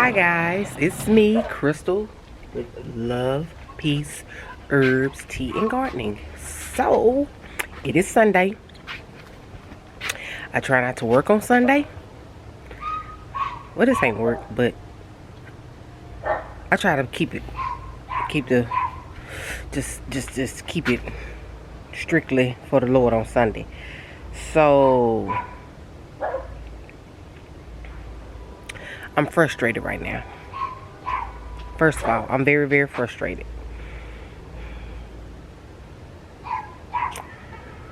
Hi guys, it's me, Crystal, with Love, Peace, Herbs, Tea, and Gardening. So, it is Sunday. I try not to work on Sunday. Well, this ain't work, but I try to keep keep it strictly for the Lord on Sunday. So, I'm frustrated right now. First of all, I'm very, very frustrated.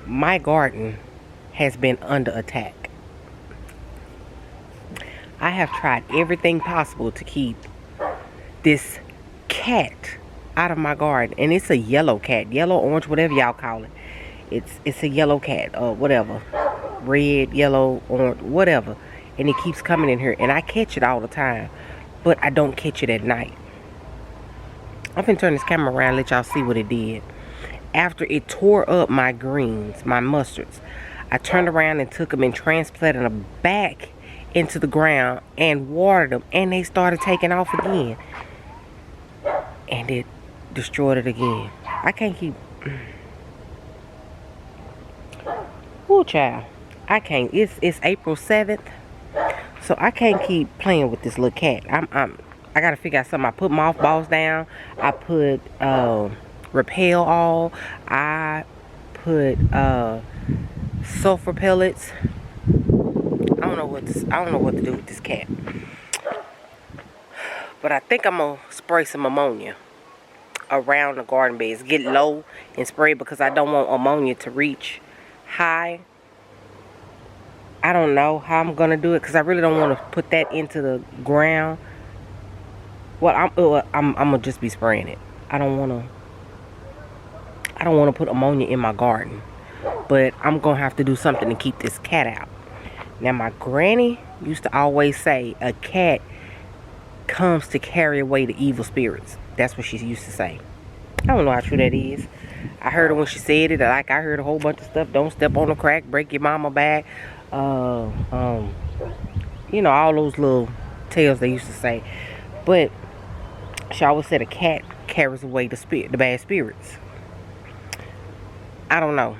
My garden has been under attack. I have tried everything possible to keep this cat out of my garden, and it's a yellow cat, yellow, orange, whatever y'all call it. It's a yellow cat, or whatever, red, yellow, orange, whatever, and it keeps coming in here, and I catch it all the time, but I don't catch it at night. I'm finna turn this camera around and let y'all see what it did. After it tore up my greens, my mustards, I turned around and took them and transplanted them back into the ground and watered them, and they started taking off again, and it destroyed it again. I can't keep. Ooh, child, I can't. It's April 7th, so I can't keep playing with this little cat. I gotta figure out something. I put mothballs down. I put repel all. I put sulfur pellets. I don't know what to do with this cat. But I think I'm gonna spray some ammonia around the garden beds. Get low and spray it because I don't want ammonia to reach high. I don't know how I'm gonna do it because I really don't want to put that into the ground. Well, I'm gonna just be spraying it. I don't want to put ammonia in my garden, but I'm gonna have to do something to keep this cat out. Now, my granny used to always say a cat comes to carry away the evil spirits. That's what she used to say. I don't know how true that is. I heard her when she said it. Like, I heard a whole bunch of stuff. Don't step on the crack, break your mama back. You know, all those little tales they used to say. But she always said a cat carries away the bad spirits. I don't know.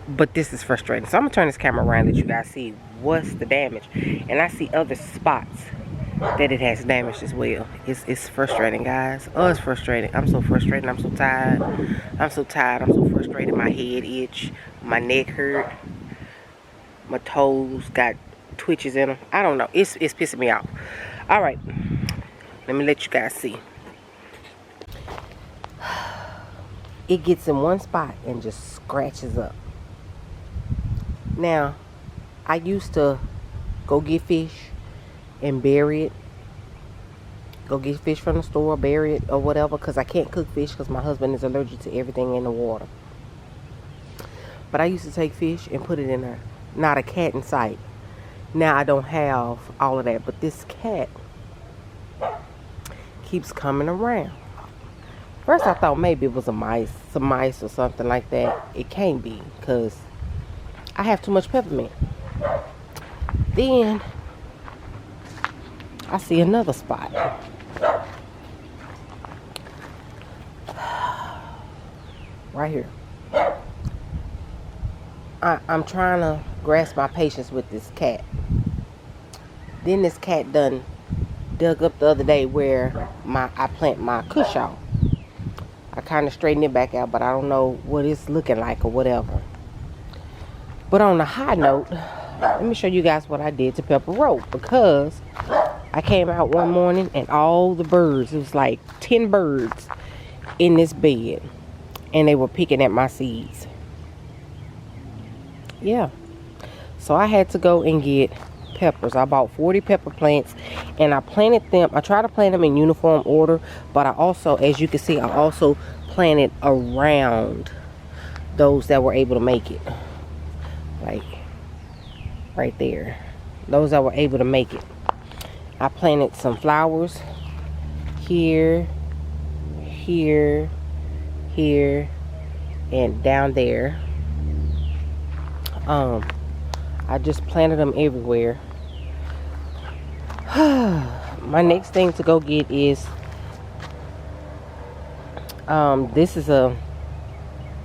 But this is frustrating. So I'm going to turn this camera around and let you guys see what's the damage. And I see other spots that it has damaged as well. It's frustrating, guys. Oh, it's frustrating. I'm so frustrated. I'm so tired. I'm so tired. I'm so frustrated. My head itch. My neck hurt. My toes got twitches in them. I don't know. It's pissing me off. All right. Let me let you guys see. It gets in one spot and just scratches up. Now, I used to go get fish and bury it. Go get fish from the store, bury it or whatever, because I can't cook fish because my husband is allergic to everything in the water. But I used to take fish and put it in there. Not a cat in sight. Now I don't have all of that, but this cat keeps coming around. First I thought maybe it was some mice or something like that. It can't be because I have too much peppermint. Then I see another spot. Right here. I'm trying to grasp my patience with this cat. Then this cat done dug up the other day where I plant my kush out. I kind of straightened it back out, but I don't know what it's looking like or whatever. But on a high note, let me show you guys what I did to Pepper Road, because I came out one morning and all the birds, it was like 10 birds in this bed, and they were picking at my seeds. Yeah. So I had to go and get peppers. I bought 40 pepper plants, and I planted them. I tried to plant them in uniform order, but I also, as you can see, I also planted around those that were able to make it. Like right there. Those that were able to make it. I planted some flowers here, here, here, and down there. I just planted them everywhere. My next thing to go get is this is a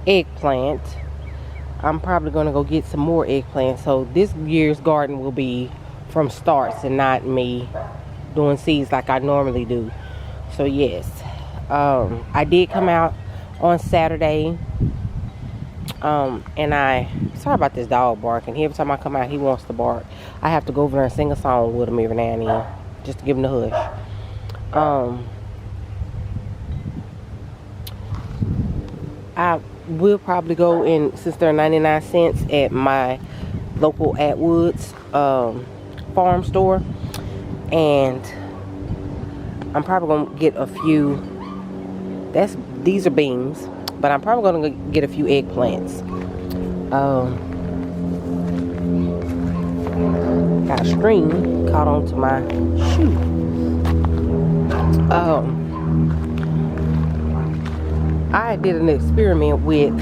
eggplant. I'm probably gonna go get some more eggplant. So this year's garden will be from starts and not me doing seeds like I normally do. So yes, I did come out on Saturday, and sorry about this dog barking. Every time I come out, he wants to bark. I have to go over there and sing a song with him every now and then, just to give him the hush. I will probably go in, since they're 99 cents at my local Atwoods farm store, and I'm probably gonna get a few. These are beans, but I'm probably gonna get a few eggplants. Got a string caught onto my shoe. I did an experiment with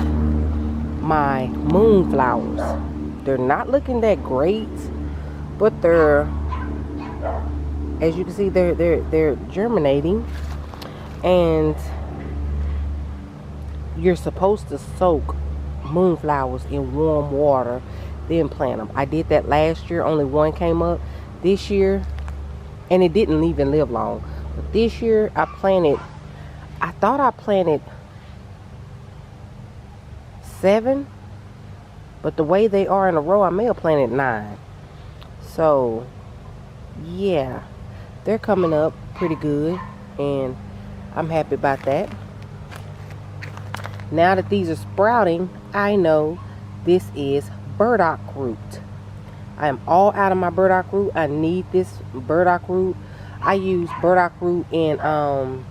my moonflowers. They're not looking that great, but they're, as you can see, they're germinating. And you're supposed to soak moonflowers in warm water, then plant them. I did that last year. Only one came up. This year, and it didn't even live long. But this year, I thought I planted 7, but the way they are in a row, I may have planted 9. So yeah, they're coming up pretty good, and I'm happy about that. Now that these are sprouting, I know this is burdock root. I am all out of my burdock root. I need this burdock root. I use burdock root in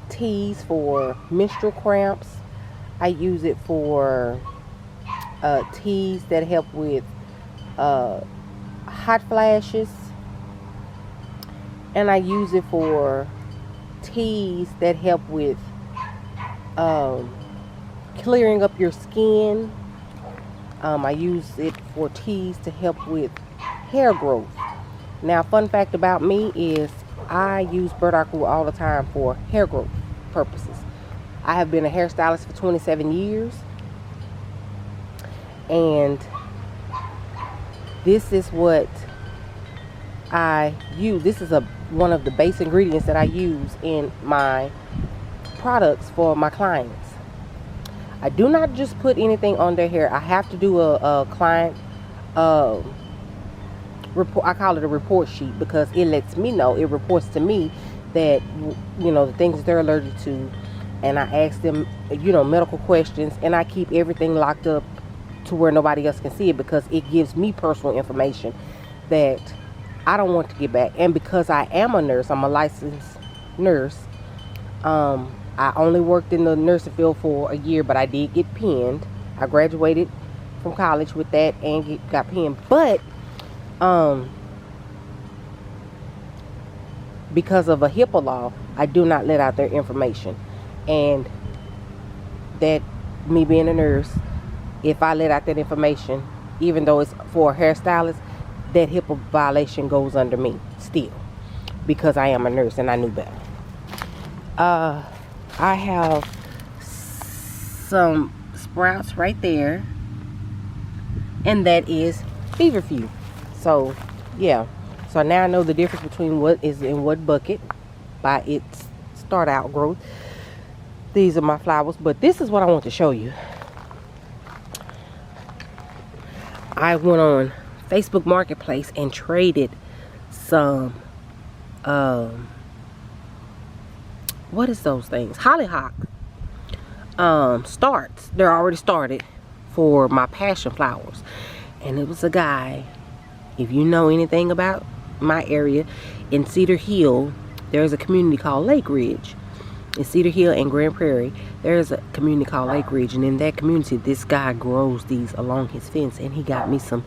teas for menstrual cramps. I use it for teas that help with hot flashes, and I use it for teas that help with clearing up your skin. I use it for teas to help with hair growth. Now, fun fact about me is I use burdock root all the time for hair growth purposes. I have been a hairstylist for 27 years, and this is what I use. This is one of the base ingredients that I use in my products for my clients. I do not just put anything on their hair. I have to do a client report. I call it a report sheet, because it lets me know, it reports to me that, the things that they're allergic to, and I ask them, medical questions, and I keep everything locked up to where nobody else can see it, because it gives me personal information that I don't want to get back. And because I am a nurse, I'm a licensed nurse. I only worked in the nursing field for a year, but I did get pinned. I graduated from college with that and got pinned. But because of a HIPAA law, I do not let out their information. And that, me being a nurse, if I let out that information, even though it's for a hairstylist, that HIPAA violation goes under me still, because I am a nurse and I knew better. I have some sprouts right there, and that is feverfew. So yeah, so now I know the difference between what is in what bucket by its start out growth. These are my flowers, but this is what I want to show you. I went on Facebook Marketplace and traded some what is those things? Hollyhock starts. They're already started for my passion flowers. And it was a guy, if you know anything about my area, in Cedar Hill, there's a community called Lake Ridge. In Cedar Hill and Grand Prairie, there's a community called Lake Ridge. And in that community, this guy grows these along his fence. And he got me some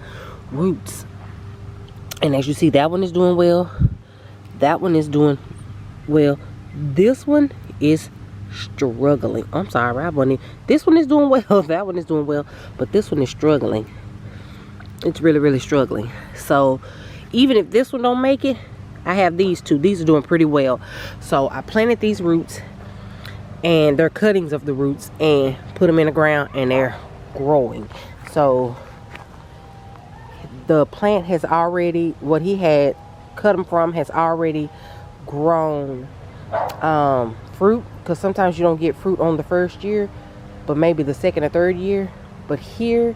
roots. And as you see, that one is doing well. That one is doing well. This one is struggling. I'm sorry, this one is doing well. That one is doing well, but this one is struggling. It's really, really struggling. So even if this one don't make it, I have these two. These are doing pretty well. So I planted these roots, and they're cuttings of the roots, and put them in the ground, and they're growing. So the plant has already, what he had cut them from has already grown fruit, because sometimes you don't get fruit on the first year, but maybe the second or third year. But here,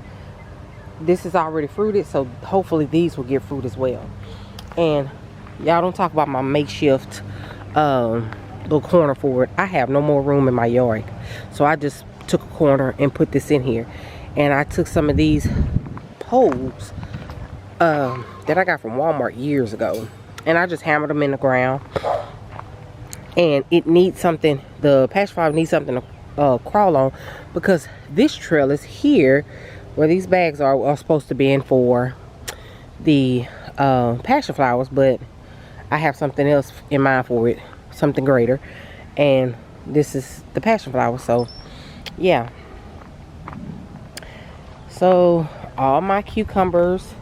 this is already fruited, so hopefully these will get fruit as well. And y'all, don't talk about my makeshift little corner for it. I have no more room in my yard, so I just took a corner and put this in here. And I took some of these poles that I got from Walmart years ago, and I just hammered them in the ground. And it needs something, the passion flower needs something to crawl on, because this trellis here, where these bags are supposed to be in for the passion flowers, but I have something else in mind for it, something greater, and this is the passion flower. So yeah, so all my cucumbers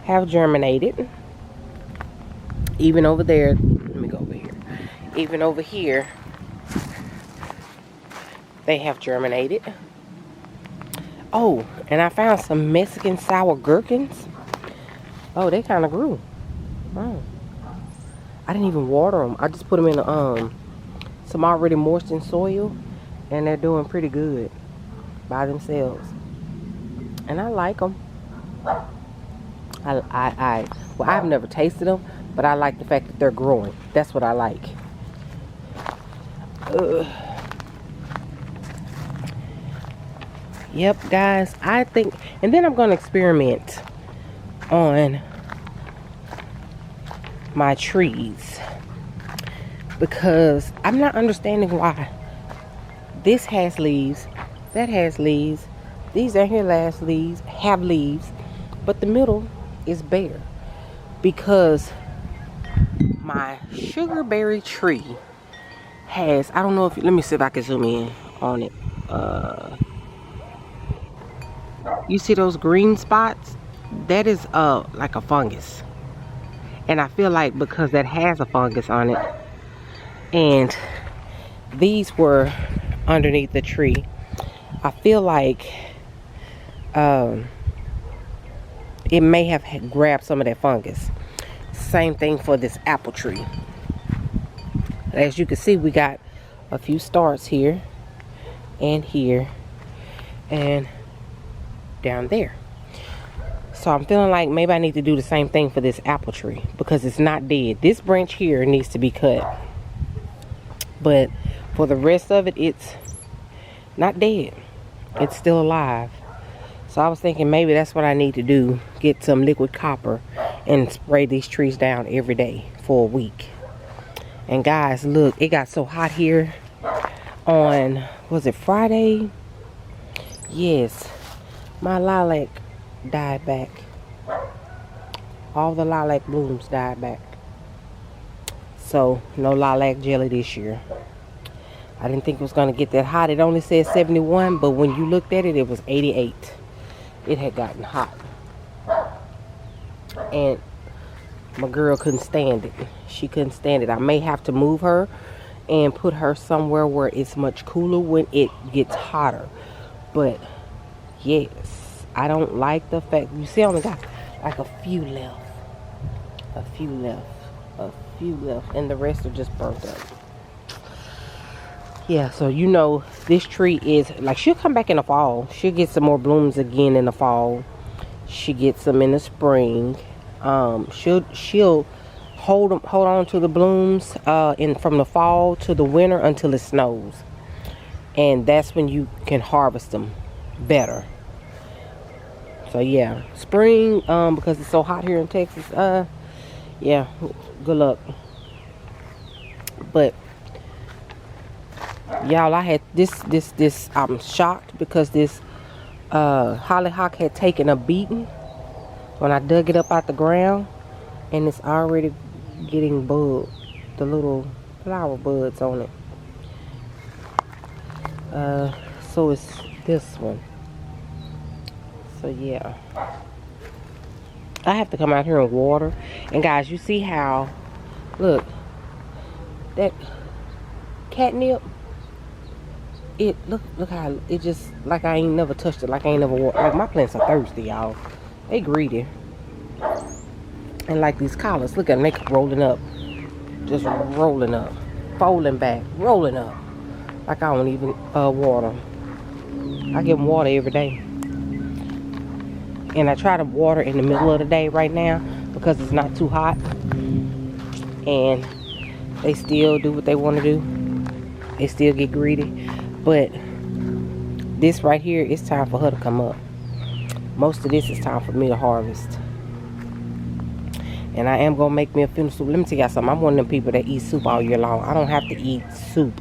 have germinated. Even over there, let me go over here. Even over here, they have germinated. Oh, and I found some Mexican sour gherkins. Oh, they kind of grew. Oh, I didn't even water them. I just put them in some already moistened soil, and they're doing pretty good by themselves. And I like them. Well, I've never tasted them, but I like the fact that they're growing. That's what I like. Yep, guys, I think, and then I'm going to experiment on my trees, because I'm not understanding why this has leaves, that has leaves, these are here last leaves, have leaves, but the middle is bare. Because my sugarberry tree has, I don't know if, let me see if I can zoom in on it. You see those green spots? That is like a fungus. And I feel like because that has a fungus on it, and these were underneath the tree, I feel like it may have grabbed some of that fungus. Same thing for this apple tree. As you can see, we got a few starts here and here and down there. So I'm feeling like maybe I need to do the same thing for this apple tree, because it's not dead. This branch here needs to be cut, but for the rest of it, it's not dead. It's still alive. So I was thinking maybe that's what I need to do. Get some liquid copper and spray these trees down every day for a week. And guys, look, it got so hot here on, was it Friday? Yes, my lilac died back. All the lilac blooms died back. So no lilac jelly this year. I didn't think it was going to get that hot. It only said 71, but when you looked at it, it was 88. It had gotten hot. And my girl couldn't stand it. She couldn't stand it. I may have to move her and put her somewhere where it's much cooler when it gets hotter. But yes, I don't like the fact, you see, I only got like a few left. A few left. A few left. And the rest are just burnt up. Yeah, so you know, this tree is, like, she'll come back in the fall. She'll get some more blooms again in the fall. She gets them in the spring. She'll hold on to the blooms from the fall to the winter until it snows. And that's when you can harvest them better. So yeah, spring, because it's so hot here in Texas, yeah, good luck. But y'all, I had this I'm shocked, because this hollyhock had taken a beating when I dug it up out the ground, and it's already getting bud, the little flower buds on it. So it's this one. So yeah, I have to come out here and water. And guys, you see how, look, that catnip, look how it just, like I ain't never touched it, like I ain't never watered. Like my plants are thirsty, y'all. They greedy. And like these collards, look at them, they rolling up. Just rolling up. Folding back, rolling up. Like I don't even water them. I give them water every day. And I try to water in the middle of the day right now because it's not too hot. And they still do what they want to do. They still get greedy. But this right here, it's time for her to come up. Most of this is time for me to harvest. And I am going to make me a fennel soup. Let me tell y'all something. I'm one of them people that eat soup all year long. I don't have to eat soup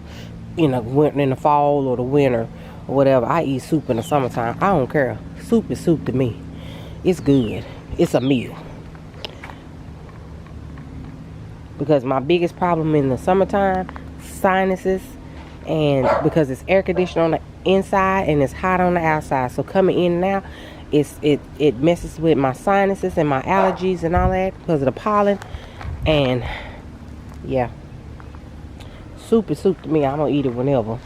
in the fall or the winter or whatever. I eat soup in the summertime. I don't care. Soup is soup to me. It's good. It's a meal. Because my biggest problem in the summertime, sinuses, and because it's air conditioned on the inside and it's hot on the outside. So coming in and out, it messes with my sinuses and my allergies and all that because of the pollen. And yeah, soup is soup to me. I'm gonna eat it whenever.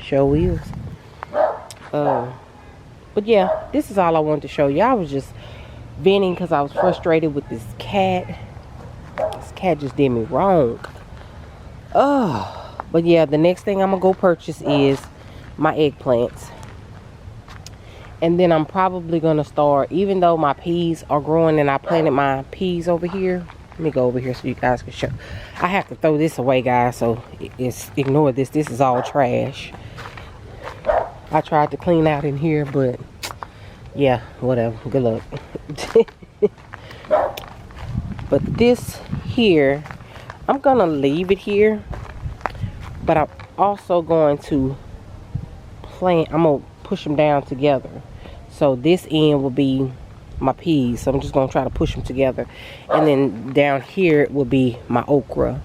Sure is. But yeah, this is all I wanted to show you. I was just venting because I was frustrated with this cat. This cat just did me wrong. But yeah, the next thing I'm gonna go purchase is my eggplants. And then I'm probably gonna start, even though my peas are growing and I planted my peas over here. Let me go over here so you guys can show. I have to throw this away, guys, so ignore this. This is all trash. I tried to clean out in here, but yeah, whatever. Good luck. But this here, I'm gonna leave it here, but I'm also going to plant. I'm gonna push them down together. So this end will be my peas. So I'm just gonna try to push them together, and then down here will be my okra.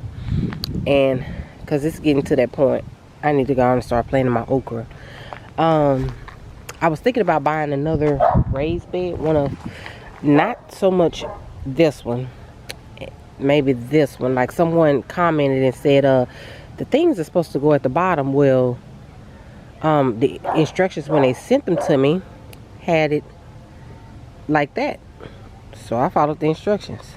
And because it's getting to that point, I need to go on and start planting my okra. I was thinking about buying another raised bed, not so much this one, maybe this one. Like someone commented and said the things are supposed to go at the bottom. Well, the instructions when they sent them to me had it like that, so I followed the instructions.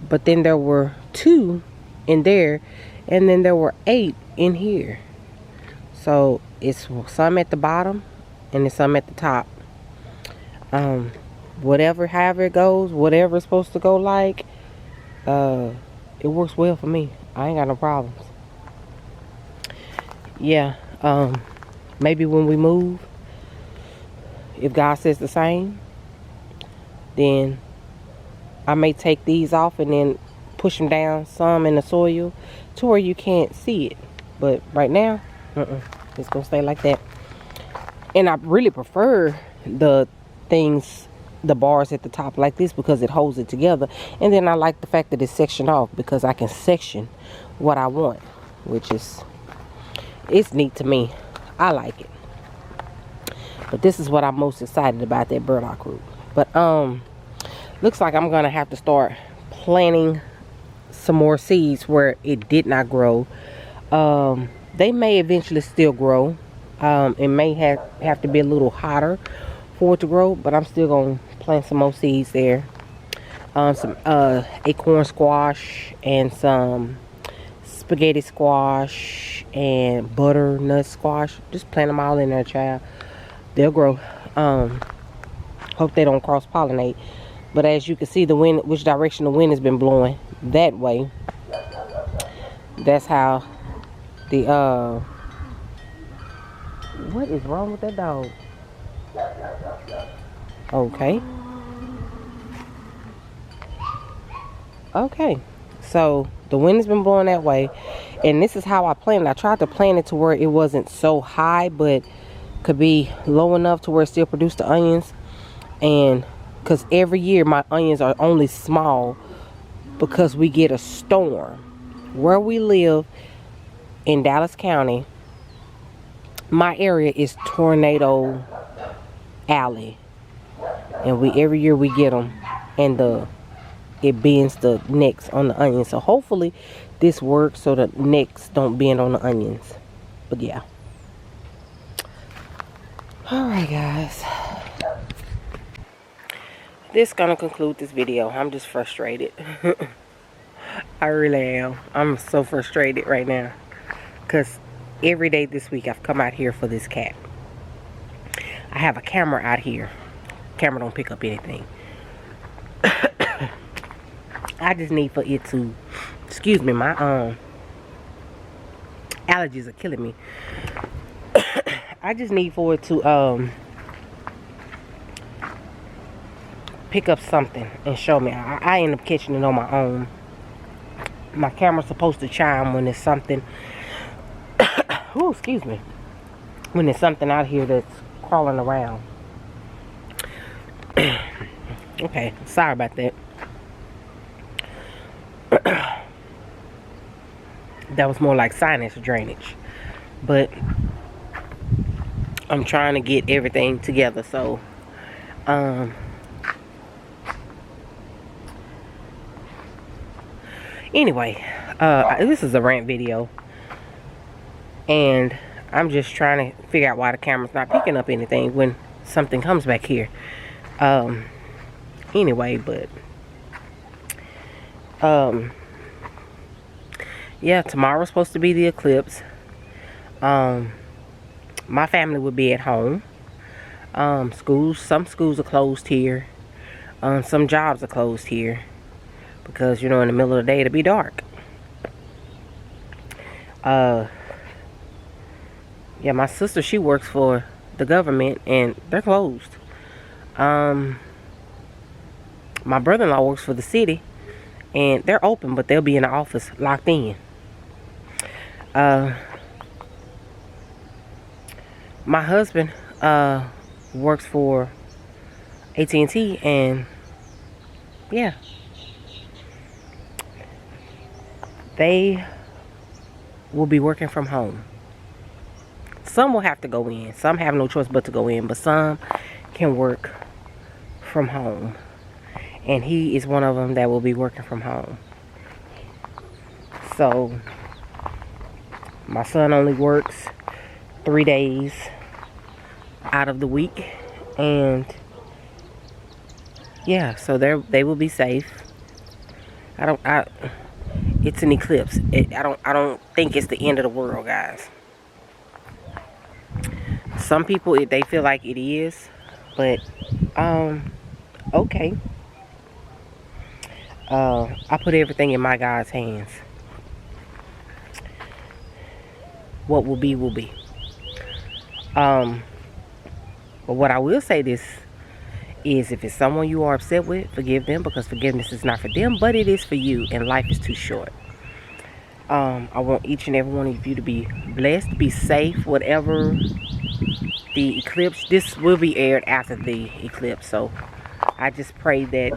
But then there were 2 in there, and then there were 8 in here. So it's some at the bottom and there's some at the top. However it goes, whatever it's supposed to go like, it works well for me. I ain't got no problems. Yeah, maybe when we move, if God says the same, then I may take these off and then push them down some in the soil to where you can't see it. But right now, it's gonna stay like that. And I really prefer the bars at the top like this because it holds it together. And then I like the fact that it's sectioned off because I can section what I want, which is, it's neat to me. I like it. But this is what I'm most excited about, that burdock root. But looks like I'm gonna have to start planting some more seeds where it did not grow. They may eventually still grow. It may have to be a little hotter for it to grow, but I'm still gonna plant some more seeds there. Some acorn squash and some spaghetti squash and butternut squash. Just plant them all in there, child. They'll grow. Hope they don't cross pollinate. But as you can see, the wind, which direction the wind has been blowing, that way. That's how the what is wrong with that dog? Okay. Okay. So the wind has been blowing that way, and this is how I planted. I tried to plant it to where it wasn't so high, but could be low enough to where it still produced the onions. And because every year my onions are only small because we get a storm. Where we live in Dallas County, my area is Tornado Alley. and every year we get them, and it bends the necks on the onions. So hopefully this works so the necks don't bend on the onions. But yeah. Alright guys, this gonna conclude this video. I'm just frustrated. I really am. I'm so frustrated right now, because every day this week I've come out here for this cat. I have a camera out here. Camera don't pick up anything. I just need for it to, excuse me, my allergies are killing me. I just need for it to pick up something and show me. I end up catching it on my own. My camera's supposed to chime when there's something. Oh, excuse me. When there's something out here that's crawling around. Okay, sorry about that. That was more like sinus drainage. But I'm trying to get everything together. So anyway, this is a rant video, and I'm just trying to figure out why the camera's not picking up anything when something comes back here. Anyway, but yeah, tomorrow's supposed to be the eclipse. My family will be at home. Some schools are closed here. Some jobs are closed here because, you know, in the middle of the day it'll be dark. Yeah, my sister, she works for the government and they're closed. My brother-in-law works for the city and they're open, but they'll be in the office locked in. My husband works for AT&T, and yeah, they will be working from home. Some will have to go in. Some have no choice but to go in, but some can work from home. And he is one of them that will be working from home. So my son only works 3 days out of the week, and yeah, so they will be safe. It's an eclipse. I don't think it's the end of the world, guys. Some people, they feel like it is, but okay. I put everything in my God's hands. What will be, will be. But what I will say this is, if it's someone you are upset with, forgive them, because forgiveness is not for them, but it is for you, and life is too short. I want each and every one of you to be blessed, be safe, whatever the eclipse. This will be aired after the eclipse, so I just pray that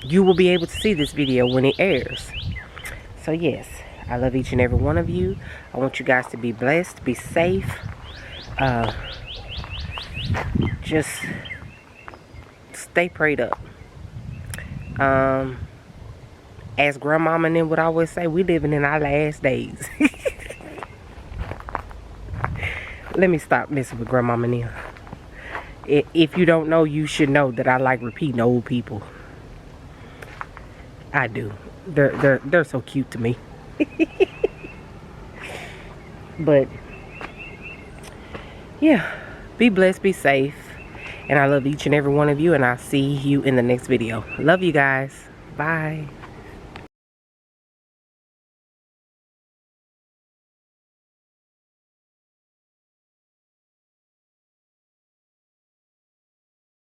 you will be able to see this video when it airs. So yes, I love each and every one of you. I want you guys to be blessed, be safe. Just stay prayed up. As grandmama and them would always say, we living in our last days. Let me stop messing with grandmama and them. If you don't know, you should know that I like repeating old people. I do. They're so cute to me. But yeah, be blessed, be safe, and I love each and every one of you, and I'll see you in the next video. Love you guys. Bye.